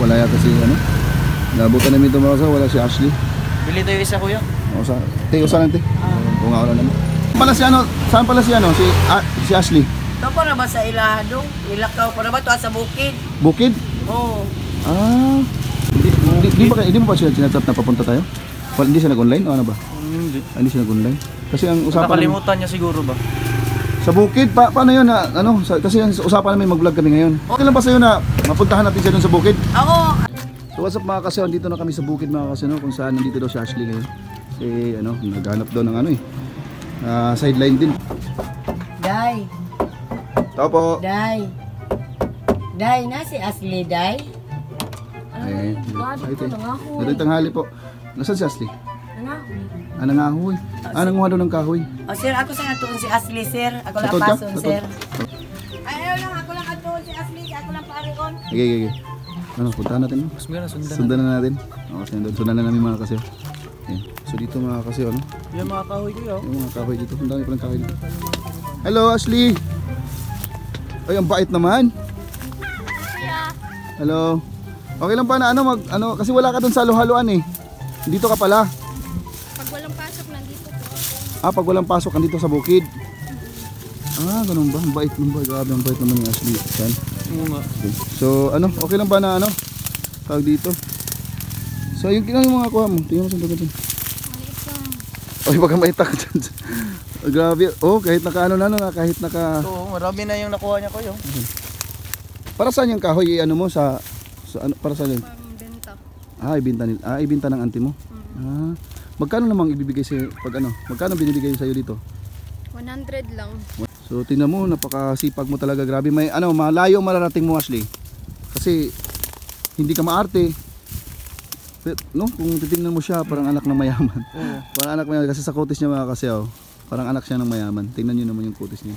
wala yata si ano. Nabutan namin ito mga kasama, wala si Ashley. Bili tayo isa kuya. Usa lang te. Kung nga wala naman. Saan pala si ano, si Ashley? Ito pa na ba sa Ilahado? Ilakaw pa na ba ito sa bukid? Bukid? Oo. Hindi mo ba siya sinachat na papunta tayo? Hindi siya nag-online o ano ba? Hindi siya nag-online. Kasi ang usapan nakalimutan niya siguro ba? Sa bukid, paano yun na, kasi ang usapan namin mag-vlog kami ngayon. Okay lang ba sa'yo na mapuntahan natin siya dun sa bukid? Oo. So what's up mga kasyon, dito na kami sa bukid mga kasyon, kung saan nandito daw si Ashley ngayon. Naghanap daw ng sideline din. Day. Tao po. Day. Day na si Ashley, Day. Daring tanghali po. Nasaan si Ashley? Nangahoy. Nanguha daw ng kahoy. Sir, ako sa atuon si Ashley, sir. Ako lang pason, sir. Ayaw lang, ako lang atuon si Ashley. Ako lang parion. Okay. Puntahan natin. Sundan na natin. Sundan na namin mga kasyo. So dito mga kasyo, Yung mga kahoy ko yun. Yung mga kahoy dito. Ang dami palang kahoy dito. Hello, Ashley. Ay, ang bait naman. Hello. Okay lang ba na kasi wala ka dun sa halo-haloan eh. Dito ka pala. Pag walang pasok, nandito po. Pag walang pasok, nandito sa bukid. Ganun ba? Ang bait naman ba? Grabe, ang bait naman ni Ashley. Yan. Okay. So, okay lang ba na tawag dito? So, yung mga kuha mo. Tingnan mo sa dagat dyan. Maliit lang. Okay, baka maitak dyan. Grabe. Kahit kahit naka... Oo, marami na yung nakuha niya kuya. Para saan yung kahoy? Para saan yun? Benta. Ibenta nila. Ibenta ng auntie mo? Magkano namang ibibigay sa'yo magkano binibigay sa'yo dito? 100 lang. So tingnan mo, napakasipag mo talaga, grabe. May malayo mararating mo, Ashley. Kasi hindi ka maarte. Kung titingnan mo siya, parang anak ng mayaman. Parang anak mayaman kasi sa kutis niya mga kasyaw. Parang anak siya ng mayaman. Tingnan niyo naman yung kutis niya.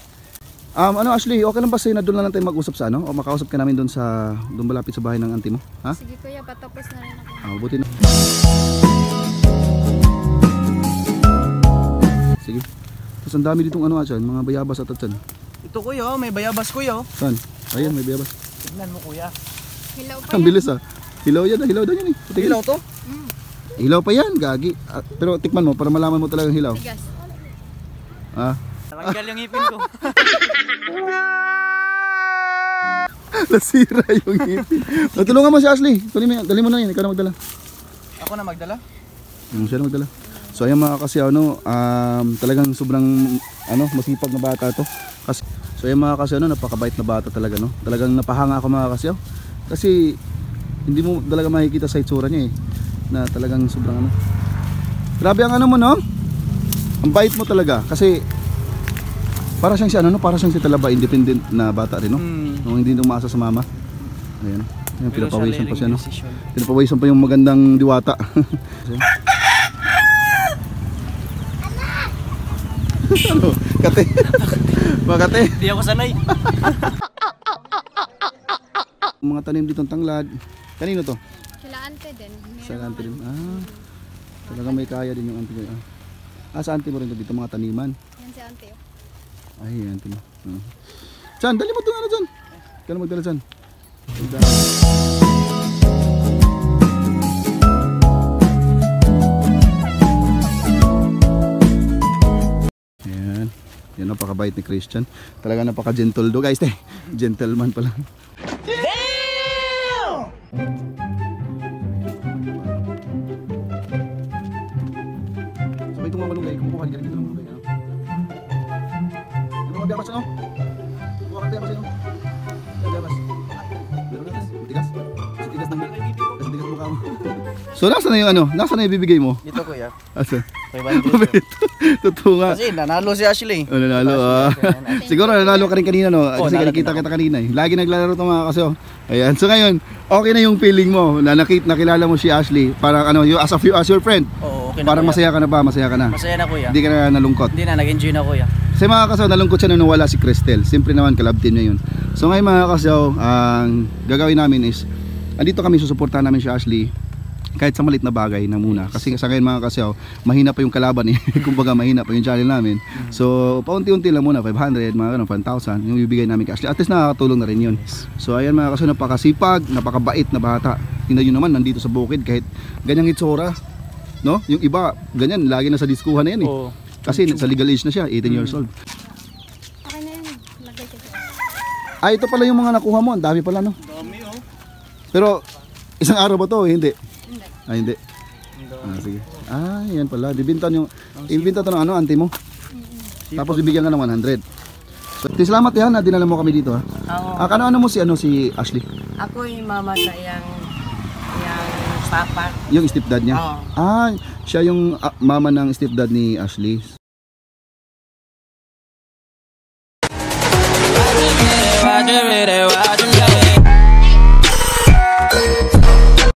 Ashley, okay lang ba sa'yo na doon lang tayo mag-usap sa o makausap ka namin doon malapit sa bahay ng auntie mo? Ha? Sige kuya, patapos na rin ako. Buti na. Sige. Tapos ang dami ditong mga bayabas at atyan. Ito kuya, may bayabas kuya. Saan? Ayan, may bayabas. Tignan mo kuya. Hilaw pa Ang bilis Hilaw yan, hilaw daw yan eh. Hilaw to? Hilaw pa yan, gagi. Pero tikman mo para malaman mo talagang hilaw. Tigas. Natanggal yung ngipin ko. Nasira yung ngipin. Tulungan mo si Ashley. Dali mo na yun, ikaw na magdala. Ako na magdala? Siya na magdala. So ayan mga kasi talagang sobrang masipag na bata to. So ayan mga kasi napakabait na bata talaga Talagang napahanga ako mga kasi kasi hindi mo talaga makikita sa itsura niya na talagang sobrang Grabe ang mo Ang bait mo talaga kasi para siyang si Talaba, independent na bata rin hindi umaasa sa mama. Ayan. Pinapawisan pa siya Pinapawisan pa yung magandang diwata. Kate. Makate. Hindi ako sanay. Mga tanim dito ng tanglad. Kanino to? Kila ante din. Sa ante din. Talaga may kaya din yung ante ko. Sa ante mo rin dito mga taniman. Yan si ante. Ay, ante mo. Diyan, dali mo ito dyan. Kaya magdala dyan. Yan, napakabait ni Christian. Talaga napaka-gentle do guys. Gentleman pala. Damn! Sabay itong mga malunggay. Kumukuha ka dito ng malunggay. Yung mga biyabas Kumukuha ka biyabas Biyabas. Tigas. Kasi tigas mukha mo. So nasa na yung nasa na ibibigay mo? Dito kuya. Asa? 500. Totoo nga. Kasi nanalo si Ashley. Nanalo. Siguro nanalo ka rin kanina kasi nakikita kita kanina Lagi naglalaro 'tong mga kasi Ayan. So ngayon, okay na yung feeling mo na nakilala mo si Ashley. Parang as your friend. Oo, okay na. Parang masaya ka na ba? Masaya ka na? Masaya na kuya. Hindi ka na nalungkot? Hindi na, nag-enjoy na kuya. Kasi mga kasaw, nalungkot siya na nawala si Cristel. Siyempre naman, kalab team niya yun. So ngayon mga kasaw, ang gagawin namin is andito kami, susuportahan namin si Ashley kahit sa malit na bagay na muna. Kasi sa ngayon mga kasyaw, mahina pa yung kalaban kumbaga mahina pa yung channel namin. So paunti-unti lang muna, 500, mga ganun, 1,000 yung bibigay namin kay Ashley. At least nakakatulong na rin yun. So ayan mga kasyaw, napakasipag, napakabait na bata. tingnan nyo naman, nandito sa bukid, kahit ganyang itsura, no? Yung iba, ganyan, lagi na sa diskuhan na yan eh. Oo. Kasi sa legal age na siya, 18 years old. Okay na yun. Lagay ko dyan. Ah, ito pala yung mga nakuha mo, ang dami pala, no? Dami oh. Pero, isang araw ba to? Hindi. Ah, hindi. Ah, sige. Ah, yan pala. Ibinta to ng ano, auntie mo. Tapos bibigyan ka ng 100. So, salamat yan na dinala mo kami dito ha. Oo. Ah, ano mo si Ashley? Ako yung mama sa iyang papa. Yung stepdad niya? Oo. Ah, siya yung mama ng stepdad ni Ashley. Roger it, Roger